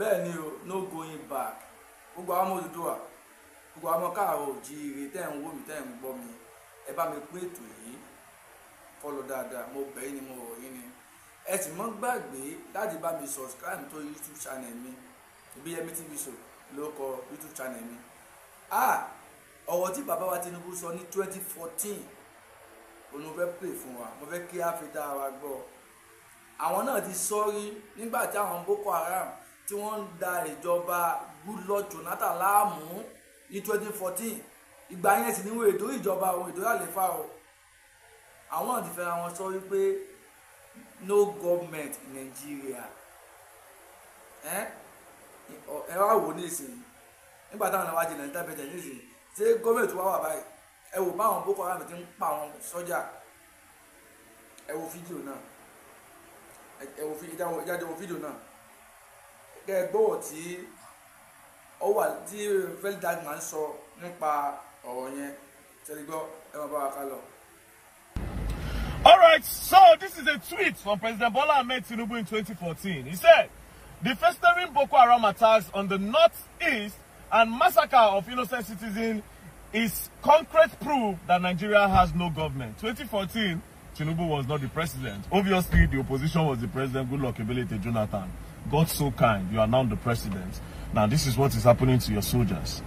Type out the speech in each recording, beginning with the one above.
bẹ́ẹ̀ ni o, no going back. Gbogbo àwọn ọmọ Odùduwà, gbogbo àwọn ọmọ káàárọ̀ oòjíire tẹ́ ń wò mí tẹ́ ń gbọ́ mi, ẹ bá mi pín ètò yìí fọ́lọ́ dáadáa, mo bẹ̀ yín ni mo rọ̀ yín ni. Ẹ sì mọ́ gbàgbé láti bá mi subscribe tó YouTube channel mi, Ibiyemi TV Show ló kọ YouTube channel mi. Ọ̀rọ̀ tí bàbá wa Tinubu sọ ní 2014 òun fẹ́ play fún wa, mo fẹ́ kí á fi dá wa gbọ́. Àwọn náà ti sọ́rí nígbà tí àwọn Boko Haram tí wọ́n ń da ìjọba Goodluck Jonathan láàmú ní 2014. Ìgbà yẹn sì níwò ètò ìjọba òun ètò àlefa o. Àwọn náà ti fẹ́ra wọn sọ wípé no government in Nigeria. Ẹ wá wò ní ìsìn nígbà táwọn náà wá jẹ Nàìjíríà bẹ̀tẹ̀ ní ìsìn ṣé gọ́ọ̀mẹ̀ntì wá wà báyìí? Ẹ wò báwọn Boko Haram ti ń pa àwọn sọ́jà. Ẹ wo fídíò náà. Ẹ wo fídíò náà. Kẹ́ ẹ gbọ́ tí ó wà tí Fẹ́lí Dagman sọ nípa ọ̀rọ̀ yẹn. Ṣé gbọ́ ẹ máa bá wa ká lọ. All right, so this is a tweet from President Bola Ahmed Tinubu in 2014. He said, "The festering Boko Haram attacks on the northeast and massacre of innocent citizens is concrete proof that Nigeria has no government." 2014, Tinubu was not the president. Obviously, the opposition was the president, Goodluck Jonathan. God so kind, you are now the president. Now, this is what is happening to your soldiers.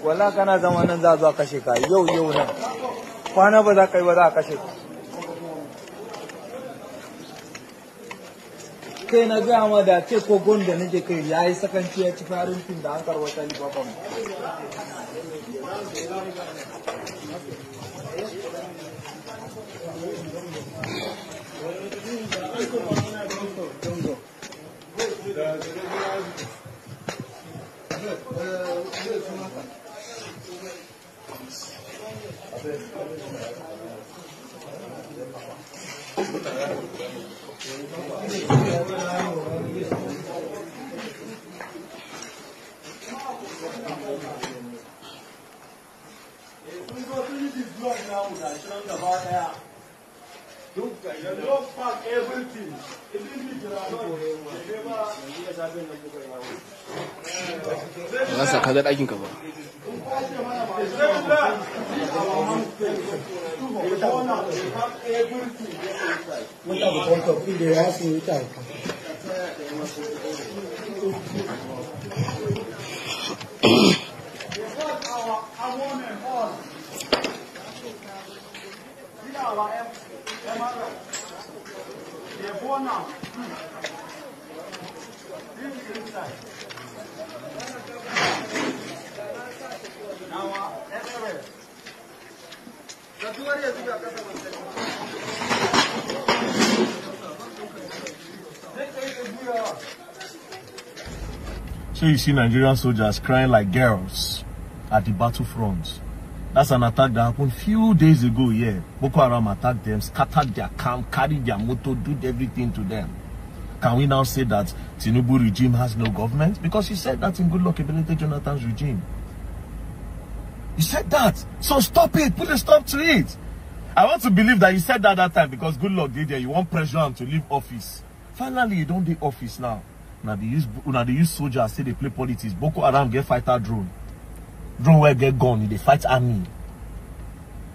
Wala kana zama nan za zuwa kashe ka yau nan kwana ba za ka yi ba za a kashe ka kai na gaya ma da ce ko gonda nake kai ya yi sakanci ya ci farin fin da hankar wata lifafa mu Ba sa kaga ɗakin ka ba. So you see Nigerian soldiers crying like girls at the battlefront. That's an attack that happened few days ago here. Boko Haram attacked them, scattered their camp, carried their motor, did everything to them. Can we now say that Tinubu regime has no government? Because he said that in Goodluck Jonathan's regime. He said that. So stop it. Put a stop to it. I want to believe that you said that time because Goodluck did there. You want pressure him to leave office. Finally, you don't do office now. Now they use soldiers, say they play politics. Boko Haram get fighter drone. Drone where get gun, they fight army.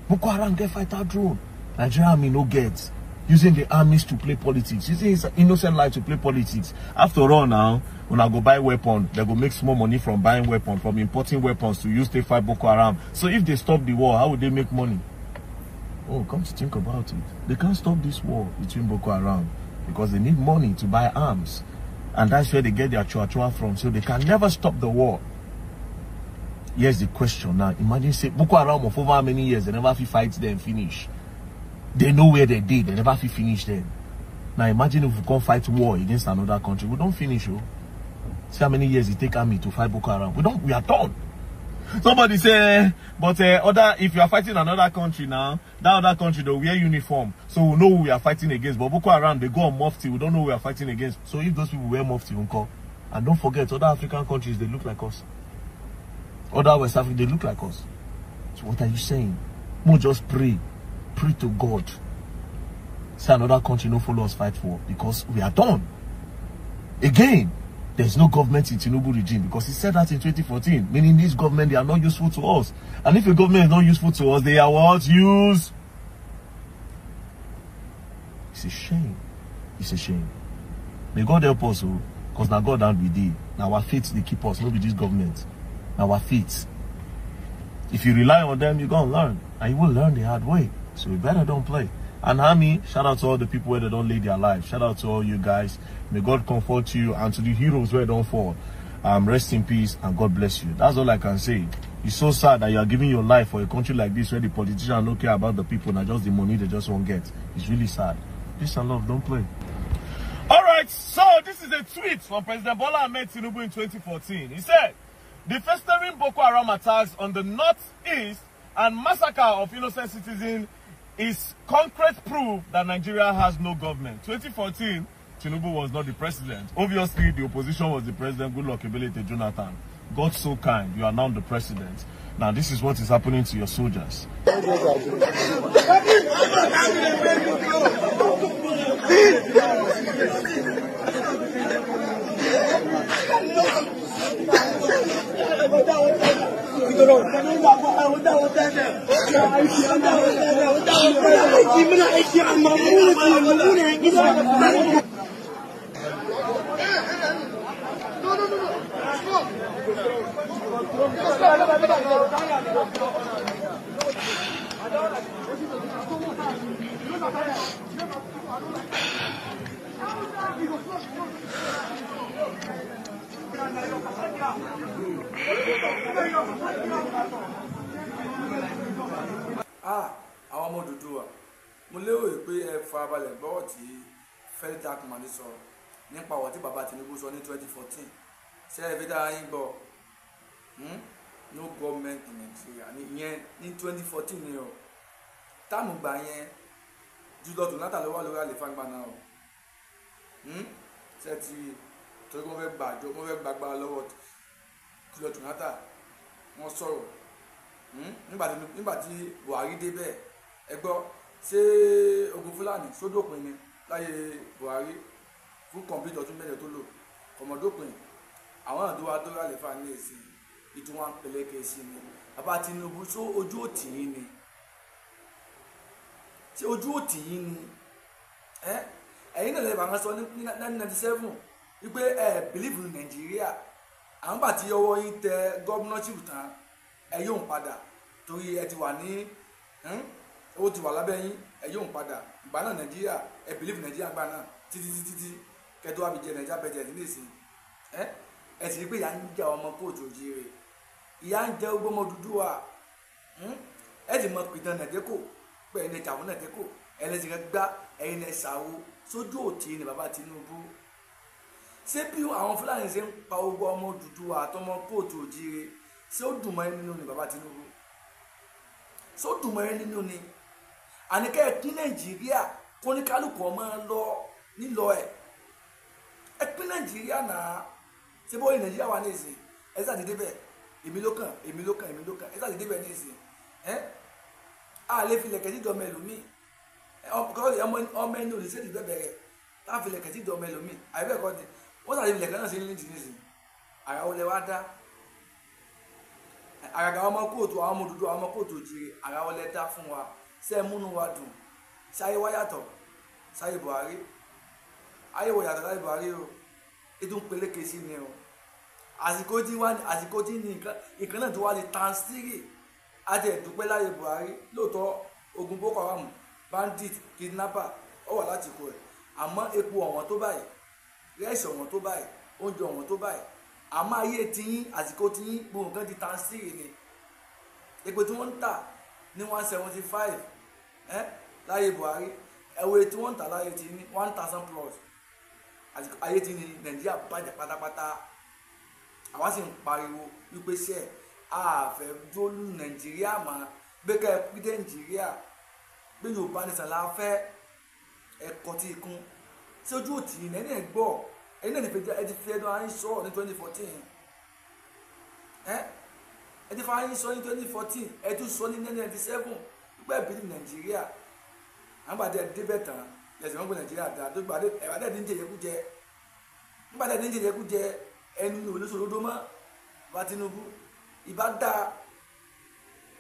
Boko Haram get fighter drone. Nigerian army no get. using the armies to play politics, using his innocent life to play politics. After all now, when I go buy weapon, they go make small money from buying weapons, from importing weapons to use to fight Boko Haram. So if they stop the war, how would they make money? Oh, come to think about it. They can't stop this war between Boko Haram because they need money to buy arms. And that's where they get their chua from. So they can never stop the war. Here's the question now. Imagine say Boko Haram of over how many years, they never fight them finish. They know where they did, they never finish them. Now imagine if we can't fight war against another country. We don't finish, oh. See how many years it take army to fight Boko Haram. We are done. Somebody say, but if you are fighting another country now, that other country they wear uniform, so we know who we are fighting against. But Boko Haram, they go on mufti, we don't know who we are fighting against. So if those people wear mufti, and don't forget, other African countries, they look like us. Other West Africa, they look like us. So what are you saying? More just pray to God. Say another country no follow us fight for, because we are done. Again, there's no government in Tinubu regime, because he said that in 2014, meaning this government, they are not useful to us. And if a government is not useful to us, they are what? Use. It's a shame. It's a shame. May God help us, because now God and we did. Now our faith, they keep us, not with this government. Now our faith. If you rely on them, you're going to learn. And you will learn the hard way. So we better don't play. And Army, shout out to all the people where they don't lay their life. Shout out to all you guys. May God comfort you, and to the heroes where they don't fall. Rest in peace and God bless you. That's all I can say. It's so sad that you are giving your life for a country like this where the politicians don't care about the people and just the money they just won't get. It's really sad. Peace and love, don't play. Alright, so this is a tweet from President Bola Ahmed Tinubu in 2014. He said, the festering Boko Haram attacks on the northeast and massacre of innocent citizens is concrete proof that Nigeria has no government. 2014, Tinubu was not the president. Obviously, the opposition was the president. Good luck, Ebelete Jonathan. God so kind, you are now the president. Now, this is what is happening to your soldiers. Àwọn ọmọ Odùduwà, mo lérò pé ẹ farabalẹ̀ gbọ́rọ̀ tí Felix Darkman sọ nípa ọ̀rọ̀ tí bàbá Tinubu sọ ní 2014. Ṣé ẹ fi dára yín gbọ́? No government in Nigeria ìyẹn ní 2014 ni o. Táàmù gbà yẹn Goodluck Jonathan ló wà lórí àlefa gbà náà o. Ṣé ti torí wọ́n fẹ́ gbàgbà lọ́wọ́ Goodluck Jonathan wọ́n sọ̀rọ̀ nígbà tí Buhari dé bẹ́ẹ̀ ẹ gbọ́ ṣé ogun Fúlàní sódòpin ni láyé Buhari fún kọ̀mpútà ọdún mẹ́jọ tó lò ọmọdópin àwọn àdúrà tó rà lẹ́fà ní èsì ìtumọ̀ pẹ̀lẹ́kẹ̀ sí ni bàbá Tinubu só ojú òtì yín ni ṣé ojú òtì yín ni ẹ̀yin náà lẹ́bàá kan sọ ní 1997 wípé ẹ believe in Nàìjíríà àwọn bá ti ọwọ́ yín tẹ gọ́ọ̀nọ́ṣìpù tán ẹ yóò padà torí ẹ ti wà ní owó ti wà lábẹ́ yín ẹ yóò padà ìgbà náà Nàìjíríà ẹ believe Nàìjíríà gbà náà títí kẹtọ́ wà fi jẹ Nàìjíríà bẹ̀jẹ̀ ní ìsìn ẹ sì rí pé ìyá ń jẹ ọmọ kóòtù òjìrè ìyá ń jẹ ọgbọ́n ọmọ Odùduwà ẹ sì mọ pìtàn Nàìjíríà pé ẹni ẹ̀jà fún Nàìjíríà ẹlẹ́sìn rẹ gbá ẹyin ẹ̀ ṣàwó sójú òtí ni bàbá Tinubu ṣé bí àwọn Fúlàní ṣe ń pa ogbó ọmọ Odùduwà àtọmọ kóòtù òjìrè ṣé ó dùn mọ́ ẹ nínú ni bàbá Tinubu ṣé ó dùn mọ́ ẹ nínú ni àníkẹ́ ẹ pín Nàìjíríà kó ní kálukú ọmọ lọ nílọ ẹ pín Nàìjíríà náà ṣé bóyá Nàìjíríà wà ní ìsìn ẹ ṣàdédé bẹ́ẹ̀ èmi ló kàn ẹ ṣàdédé bẹ́ẹ̀ ní ìsìn a lè fi lẹ̀kẹ́ sí ìjọba ẹlòmíì ọmọ ẹni olùsèdè bẹ́ẹ̀ bẹ̀rẹ̀ tá a fi lẹ̀kẹ́ sí ìjọba ẹlòmíì àyẹ̀bẹ̀kọ́ ni wọ́n ṣàdédé lẹ̀kẹ́ náà sí ní ìdí nísìn àyà wọlé wá dá àgàgà ọmọ kóòtù àwọn ọmọ Odùduwà àwọn ọmọ kóòtù òjìrè àyà wọlé dá fún wa ṣé ẹ múnú wa dùn ṣé ayé wá yàtọ̀ sáyé Buhari ayé wò yàtọ̀ láyé Buhari o ètò ń peléke sí ni o àsìkò tí ní nǹkan náà tó wá di tansiri àti ẹ̀dúpẹ́ láyé Buhari lóòótọ́ ogun Boko Haram bandit kidnapper ó wà láti kó ẹ̀ àmọ́ epo ọ̀wọ́n tó báyìí rẹ́ẹ̀sì ọ̀wọ́n tó báyìí oúnjẹ ọ̀wọ́n tó báyìí àmọ́ ayé tiyín àsìkò tiyín gbogbo nǹkan di tansiri ni epo tí wọ́n ń tà ní 175 láyé Buhari ẹ̀wọ̀ tí wọ́n ń tà láyé tí ní 1000 plus ayé tí ní Nàìjíríà bàjẹ́ pátápátá àwa sì ń pariwo wípé ṣe àfẹ́ dólú Nàìjíríà mà gbẹ́kẹ̀ pídé Nàìjíríà gbé Yorùbá nìsan la fẹ́ ẹ̀kọ́ tí ikún sí ojú òtí ní ẹni ẹ̀gbọ́ ẹni náà ẹ ti fi ẹnu ayé sọ ní 2014 ẹ ti fi ayé sọ ní 2014 ẹ tún sọ ní 1997 gbẹ́ ìbílí Nàìjíríà àgbàdẹ débẹ̀ tán lẹ́sìn wọn gbé Nàìjíríà dáa tó gbàdé ẹ̀wàdẹ́ ní jẹjẹkújẹ nígbàdẹ́ ní jẹjẹkújẹ ẹnu ní olóṣòlódó mọ́ bá Tinubu ìbá dáa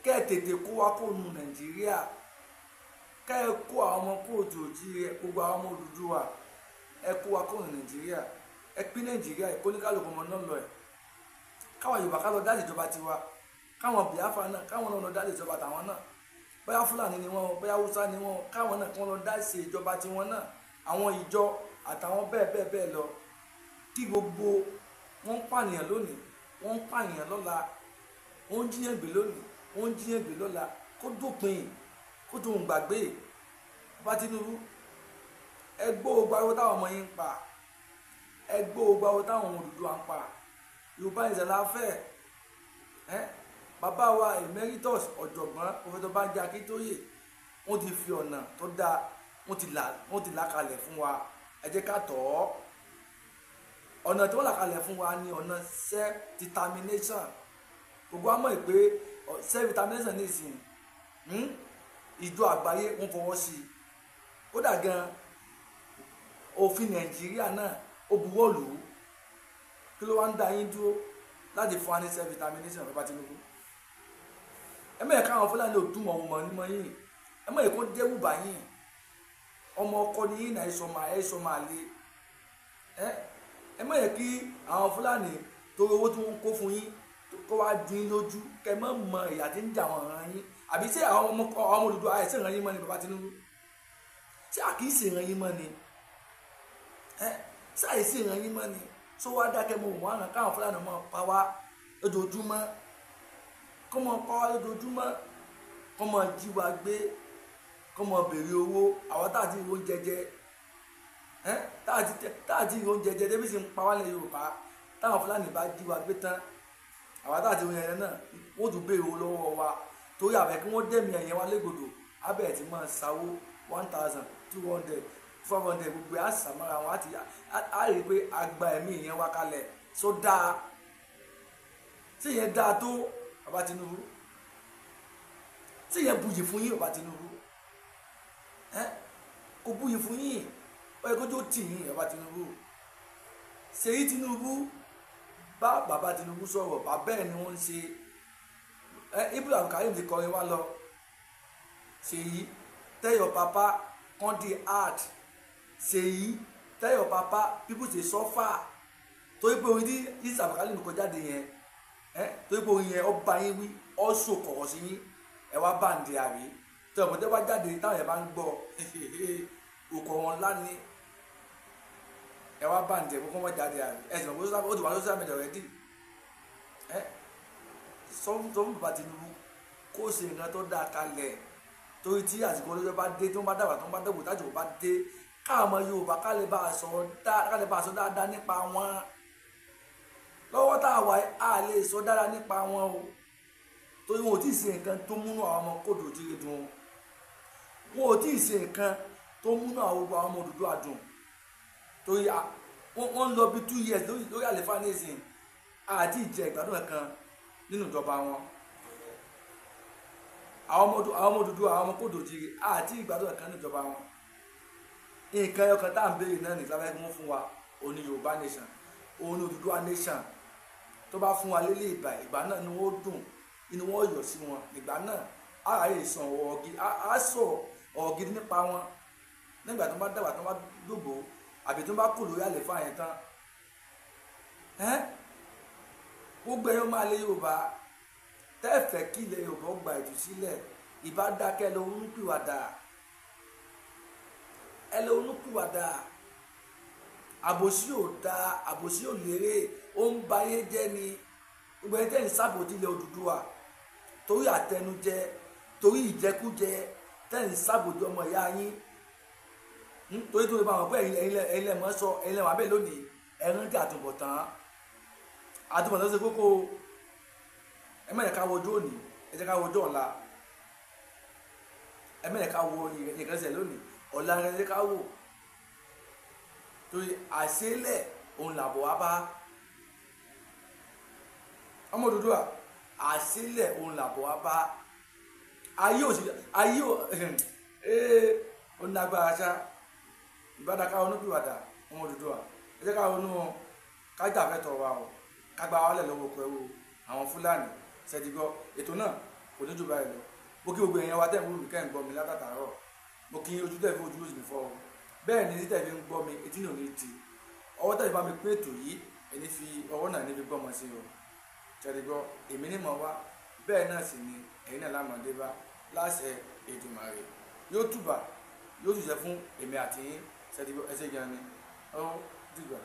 kẹ́ ẹ̀ tètè kó wa kó nu Nàìjíríà kẹ́ ẹ kó àwọn ọmọ kóòtù òjíire gbogbo àwọn ọmọ Odùduwà ẹ kó wa kó nu Nàìjíríà ẹ pín Nàìjíríà ẹ kó ní kálukú ọmọ náà lọ ẹ káwọn Yorùbá ká lọ dá ìjọba tiwa káwọn Biafra náà káwọn náà lọ dá ìjọba tàwọn náà bóyá Fúlàní ni wọn bóyá Haúsá ni wọn káwọn náà kí wọn lọ dá ṣe ìjọba tiwọn náà àwọn ìjọ àtàwọn bẹ́ẹ̀ lọ kí gbogbo wọn ń pànìyàn lónìí wọn ń pànìyàn lọ́la wọn ń jíyàn gbé lónìí wọn ń jíyàn gbé lọ́la kó dópin kó tó ń gbàgbé bá Tinubu ẹ gbọ́ ògbà owó táwọn ọmọ yín ń pa ẹ gbọ́ ògbà owó táwọn Odùduwà ń pa Yorùbá ìṣẹ̀lẹ̀ afẹ́ bàbá wa emeritus ọ̀jọ̀gbọ́n Professor Banji Akíntóyè wọ́n ti fi ọ̀nà tó dáa wọ́n ti là kalẹ̀ fún wa ẹ jẹ́ ká tọ̀ ọ́ ọ̀nà tí wọ́n là kalẹ̀ fún wa ni ọ̀nà self determination gbogbo àmọ́ ìpè self determination ní ìsìn ìjọ àgbáyé wọ́n fọwọ́ sí i kódà gan òfin Nàìjíríà náà ó buwọ́ lù ú kí ló wá ń dá yín dúró láti fún wa ní self determination bàbá Tinubu ẹ mọ̀ ẹ̀ káwọn Fúlàní ò dùn ọmọ nímọ̀ yín ẹ mọ̀ ẹ̀ kó dẹ́wù bá yín ọmọ ọkọ ni yín náà ẹ̀ sọ máa lé ẹ mọ̀ ẹ̀ kí àwọn Fúlàní tó owó tí wọ́n kó fún yín kó wá dín lójú kẹ mọ̀ mọ ìyà tí ń jà wọ́n ràn yín àbí ṣé àwọn ọmọ Odùduwà àìsàn ìràn yín mọ́ ni bàbá Tinubu ṣé àkíyèsí ìràn yín mọ́ ni ṣé àìsí ìràn yín mọ́ ni tó wá dákẹ́ mọ́ òun àrùn káwọn Fúlàní mọ́ pa wá lójoojúmọ́ kọ́ mọ́ pa wá lójoojúmọ́ kọ́ mọ́ jí wa gbé kọ́ mọ́ béèrè owó àwọn táàtì ìwò oúnjẹ jẹ táàtì ìwò oúnjẹ jẹ débi sì ń pa wá lẹ Yorùbá táwọn Fúlàní bá jí wa gbé tán àwọn táàtì ìwò yẹn náà wọ́n tún béèrè owó lọ́wọ́ wa torí àbẹ̀ kí wọ́n dẹ̀mí ẹ̀yẹn wa légbodò abẹ́ ti máa sáwó 1000 200 400 gbogbo àṣàmára wọn á rí i pé àgbà ẹ̀mí ìyẹn wá kalẹ̀ só dáa tí ìyẹn dáa tó bàbá Tinubu tí ìyẹn buyì fún yín bàbá Tinubu kò buyì fún yín ó yẹ kó tó tì yín bàbá Tinubu Ṣèyí Tinubu bá bàbá Tinubu sọ̀rọ̀ bàbá ẹ̀ ni wọ́n ń ṣe Ibrahim Karim ti kọrin wá lọ Ṣèyí tell your papa on the heart Ṣèyí tell your papa people dey suffer torí pé orin tí Ibrahim Karim kọ jáde yẹn torí pé orin yẹn ọba yín wí ọ̀ṣọ́ kọ̀ọ̀ sí yín ẹ wá báǹdì àrí tí ọ̀pọ̀tẹ́ wá jáde táwọn ẹ̀ bá ń gbọ́ òkò wọn lánìí ẹ wá báǹdì ẹ̀ kókó wọn jáde àrí ẹ sì mọ̀ pé ó ti wà lóṣù àmì ẹ̀rẹ́dì sọ́fún bàbá Tinubu kó ṣe nǹkan tó dáa kalẹ̀ torí tí àsìkò olóyè bá dé tí wọ́n bá dàgbà tó ń bá dàgbò tájò bá dé káàmọ́ Yorùbá ká lè bá a sọ dáadáa nípa wọn lọ́wọ́ tá a wà á lè sọ dáadáa nípa wọn o torí wọn ò tí ì ṣe nǹkan tó múnú àwọn ọmọ kódò jíire dùn wọn ò tí ì ṣe nǹkan tó múnú àwọn ọmọ Odùduwà dùn torí wọ́n ń lọ bí 2 years lórí àlefa ní ìsìn àti ìjẹ ìgbádùn kan nínú ìjọba wọn àwọn ọmọ Odùduwà àwọn ọmọ kódò jíire àti ìgbádùn kan nínú ìjọba wọn nǹkan ẹyọkan tá à ń béèrè náà ní ìsàlẹ̀ fún fún wa òní Yorùbá nation òní Odùduwà nation tó bá fún wa lélẹ̀ ìgbà náà ni wọ́n dùn inú wọn yọ̀ sí wọn ìgbà náà ààyè ìsàn ọ̀rọ̀ gidi á sọ ọ̀rọ̀ gidi nípa wọn nígbà tó bá dàgbà tó bá dògbò àbí tó bá kù lórí àléfà yẹn tán gbogbo ẹ̀yọ́ máa lé Yorùbá tẹ́ẹ̀fẹ́ kí ilẹ̀ Yorùbá ó gba ìtúsílẹ̀ ìbá dákẹ́ lọ onúpìwàdà ẹ lọ onúpìwàdà àbòsí ò da àbòsí ò lérè ó ń bayé jẹ́ ni gbogbo ẹni tẹ́ ń sábòtí ilẹ̀ Odùduwà torí àtẹnujẹ torí ìjẹkújẹ tẹ́ ń sábòtí ọmọ ìyá yín torí tó lè bá wọn pé ẹ̀yin lẹ̀ mọ́ sọ ẹ̀yin lẹ̀ wọ́n abẹ́ lónìí ẹ̀rín tí àtúbọ̀tán ṣe kókó ẹ mẹ́rin ká wojú òní ẹ jẹ́ ká wojú ọ̀la ẹ mẹ́rin ká wo ìrẹsẹ̀ lónìí ọ̀la ẹ jẹ́ ká wò torí àṣélẹ̀ òun làbọ̀ wá bá ọmọ Odùduwà àṣélẹ̀ òun làbọ̀ wá bá ayé ò ó ní agbára ṣá ìbádàká onúpìwàdà ọmọ Odùduwà ẹ jẹ́ ká ronú kájà fẹ́ tọrọ wa o kágbá wálẹ̀ lọ́wọ́ pẹ̀lú àwọn Fúlàní ṣẹ́dígbọ́ ètò náà kò ní jù báyìí lọ mo kí gbogbo èèyàn wa tẹ̀ ń wù mí kẹ́ ń gbọ́ mi látàtàárọ̀ mo kí ojú tẹ̀ fi ojú lóṣù mi fọ́ o bẹ́ẹ̀ ni títẹ̀ fi ń gbọ́ mi etí ní òní ti ọwọ́ tẹ̀ fi bá mi pín ètò yìí ẹni fi ọwọ́ náà níbi gbọ́ ọmọ sí o ṣẹ́dígbọ́ èmi ní mọ̀ wá bẹ́ẹ̀ náà sì ni ẹ̀yin náà lámọ̀dé bá láṣẹ Èdùmàrè yóò túbà yóò tùjẹ́ fún èmi àti yín ṣẹ́dígbọ́ ẹsẹ̀ gan ni ó dìgbà.